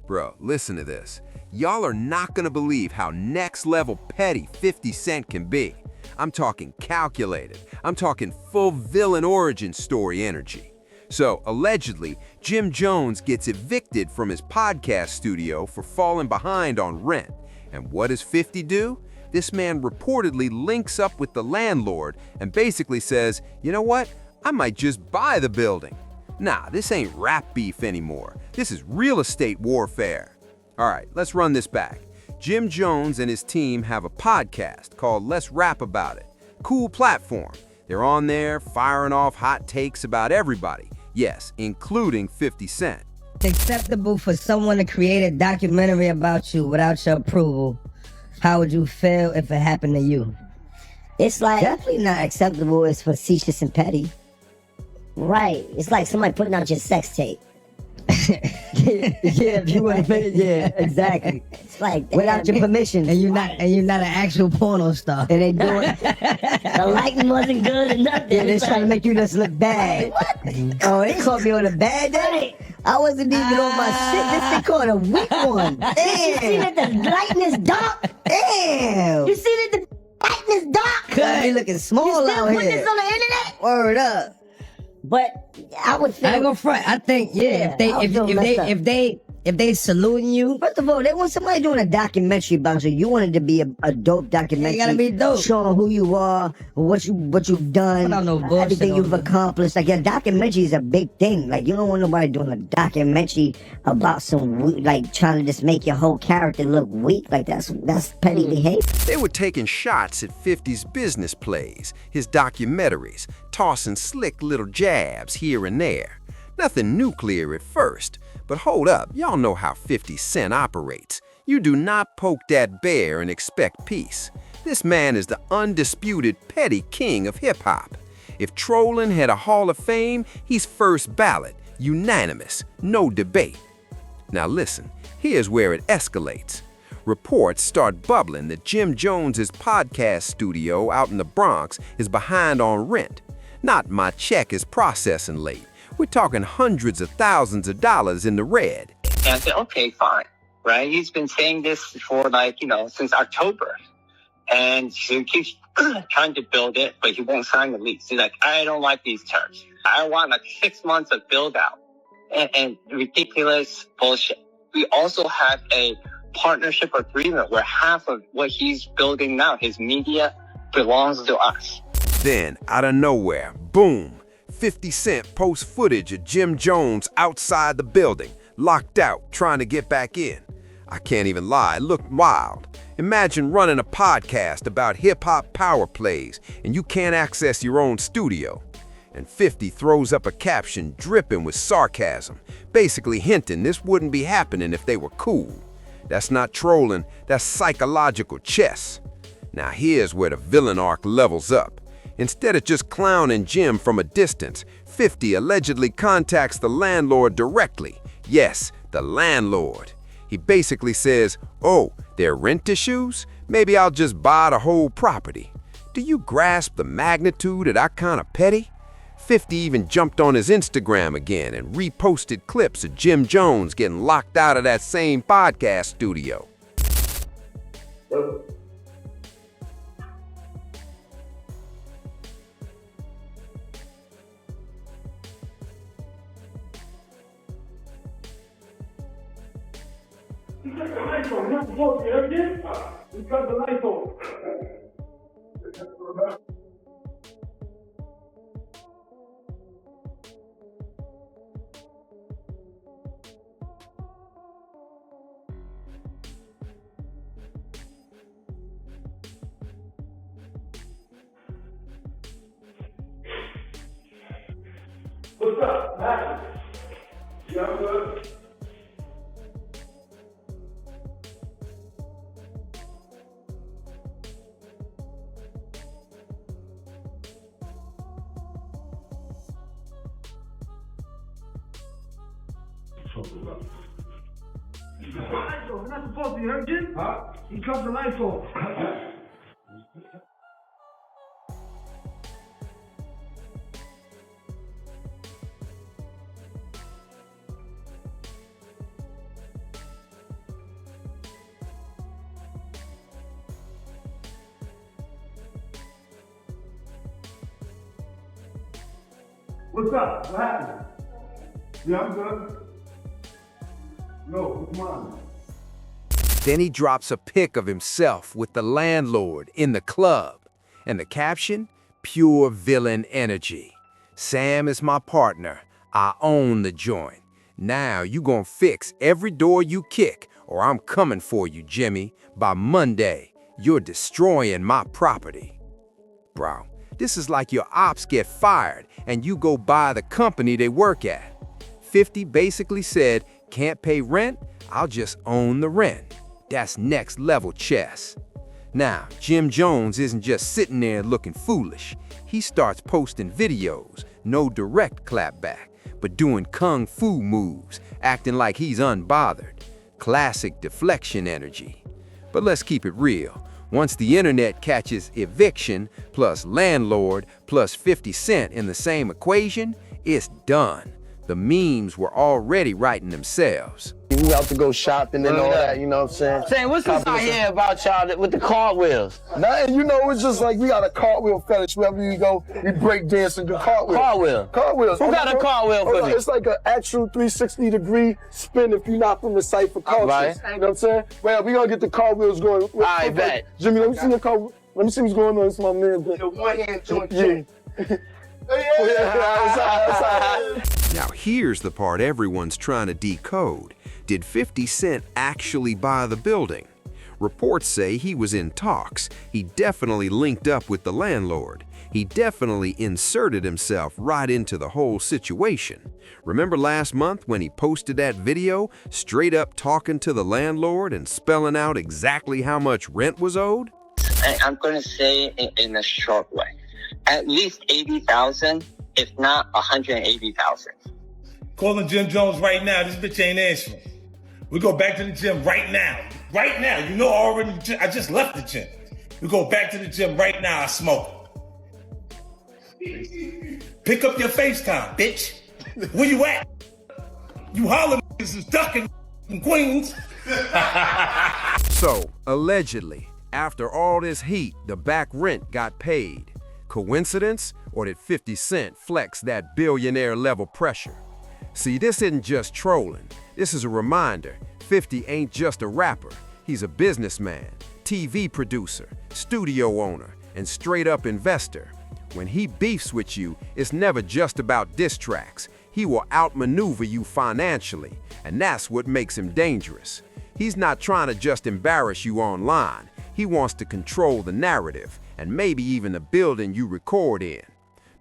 Bro, listen to this. Y'all are not gonna believe how next level petty 50 Cent can be. I'm talking calculated. I'm talking full villain origin story energy. So, allegedly, Jim Jones gets evicted from his podcast studio for falling behind on rent. And what does 50 do? This man reportedly links up with the landlord and basically says, you know what? I might just buy the building. Nah, this ain't rap beef anymore. This is real estate warfare. All right, let's run this back. Jim Jones and his team have a podcast called Let's Rap About It. Cool platform. They're on there firing off hot takes about everybody. Yes, including 50 Cent. It's acceptable for someone to create a documentary about you without your approval. How would you feel if it happened to you? It's like definitely not acceptable. It's facetious and petty. Right. It's like somebody putting out your sex tape. Yeah, if you want to make it, yeah, exactly. It's like Without your permission, and you're not an actual porno star. And they do it. The lighting wasn't good or nothing. Yeah, they're trying to make you just look bad. Oh, they caught me on a bad day. I wasn't even on my shit. This thing caught a weak one. You see Damn. that the lighting is dark? Damn. You see that the lighting is dark? Cut me looking small You still out put here. this on the internet? Word up. But I would I feel. ain't gonna front. I think Yeah, I would feel messed up. if they saluting you, First of all, they want somebody doing a documentary about you. You want it to be a dope documentary. It gotta be dope. Showing who you are, what you've done, Put out no bullshit everything on you've it. accomplished. Like, a documentary is a big thing. Like, you don't want nobody doing a documentary about like trying to just make your whole character look weak. Like, that's petty behavior. They were taking shots at 50's business plays, his documentaries, tossing slick little jabs here and there. Nothing nuclear at first, but hold up, y'all know how 50 Cent operates. You do not poke that bear and expect peace. This man is the undisputed petty king of hip-hop. If trolling had a Hall of Fame, he's first ballot, unanimous, no debate. Now listen, here's where it escalates. Reports start bubbling that Jim Jones's podcast studio out in the Bronx is behind on rent. Not my check is processing late. We're talking hundreds of thousands of dollars in the red. And I said, okay, fine, right? He's been saying this for since October. And he keeps trying to build it, but he won't sign the lease. He's like, I don't like these terms. I want 6 months of build out and ridiculous bullshit. We also have a partnership agreement where half of what he's building now, his media, belongs to us. Then, out of nowhere, boom, 50 Cent posts footage of Jim Jones outside the building, locked out, trying to get back in. I can't even lie, it looked wild. Imagine running a podcast about hip-hop power plays and you can't access your own studio. And 50 throws up a caption dripping with sarcasm, basically hinting this wouldn't be happening if they were cool. That's not trolling, that's psychological chess. Now here's where the villain arc levels up. Instead of just clowning Jim from a distance, 50 allegedly contacts the landlord directly. Yes, the landlord. He basically says, oh, there are rent issues? Maybe I'll just buy the whole property. Do you grasp the magnitude of that kind of petty? 50 even jumped on his Instagram again and reposted clips of Jim Jones getting locked out of that same podcast studio. He cut the lights on. You're not supposed to, you heard this? He cut the lights on. What's up, man? You all good? He cut the lights off. You're not supposed to, you heard this? Huh? He cut the lights off. What's up? What happened? Yeah, I'm good. No, it's mine. Then he drops a pic of himself with the landlord in the club. And the caption? Pure villain energy. Sam is my partner. I own the joint. Now you gonna fix every door you kick, or I'm coming for you, Jimmy. By Monday, you're destroying my property. Bro, this is like your ops get fired and you go buy the company they work at. 50 basically said, can't pay rent, I'll just own the rent. That's next level chess. Now, Jim Jones isn't just sitting there looking foolish. He starts posting videos, no direct clapback, but doing kung fu moves, acting like he's unbothered. Classic deflection energy. But let's keep it real. Once the internet catches eviction plus landlord plus 50 Cent in the same equation, it's done. The memes were already writing themselves. We about to go shopping and all that, you know what I'm saying? Saying, what's this I hear about y'all with the cartwheels? Nothing, you know, it's just like we got a cartwheel fetish. Wherever we go, we break dance and do cartwheels. Cartwheel? Cartwheels. Who got a cartwheel for me? It's like an actual 360-degree spin if you're not from the site for cultures. Right. You know what I'm saying? Well, we gonna get the cartwheels going. I bet. Jimmy, let me see your car. Let me see what's going on. It's my man. The one hand joint. Yeah. Now here's the part everyone's trying to decode. Did 50 Cent actually buy the building? Reports say he was in talks. He definitely linked up with the landlord. He definitely inserted himself right into the whole situation. Remember last month when he posted that video, straight up talking to the landlord and spelling out exactly how much rent was owed? I'm going to say it in a short way. At least 80,000, if not 180,000. Calling Jim Jones right now. This bitch ain't answering. We go back to the gym right now. Right now. You know I just left the gym. We go back to the gym right now. I smoke. Pick up your FaceTime, bitch. Where you at? You holler niggas is ducking in Queens. So, allegedly, after all this heat, the back rent got paid. Coincidence, or did 50 Cent flex that billionaire level pressure? See, this isn't just trolling. This is a reminder. 50 ain't just a rapper. He's a businessman, TV producer, studio owner, and straight up investor. When he beefs with you, it's never just about diss tracks. He will outmaneuver you financially, and that's what makes him dangerous. He's not trying to just embarrass you online. He wants to control the narrative, and maybe even the building you record in.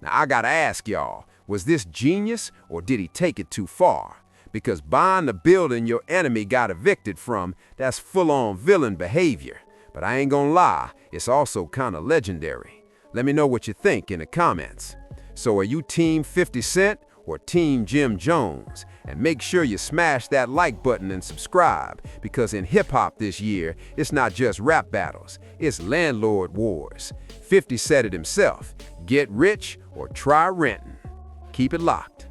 Now, I gotta ask y'all, was this genius or did he take it too far? Because buying the building your enemy got evicted from, that's full-on villain behavior. But I ain't gonna lie, it's also kinda legendary. Let me know what you think in the comments. So are you Team 50 Cent or Team Jim Jones? And make sure you smash that like button and subscribe, because in hip-hop this year, it's not just rap battles, it's landlord wars. 50 said it himself, get rich or try renting. Keep it locked.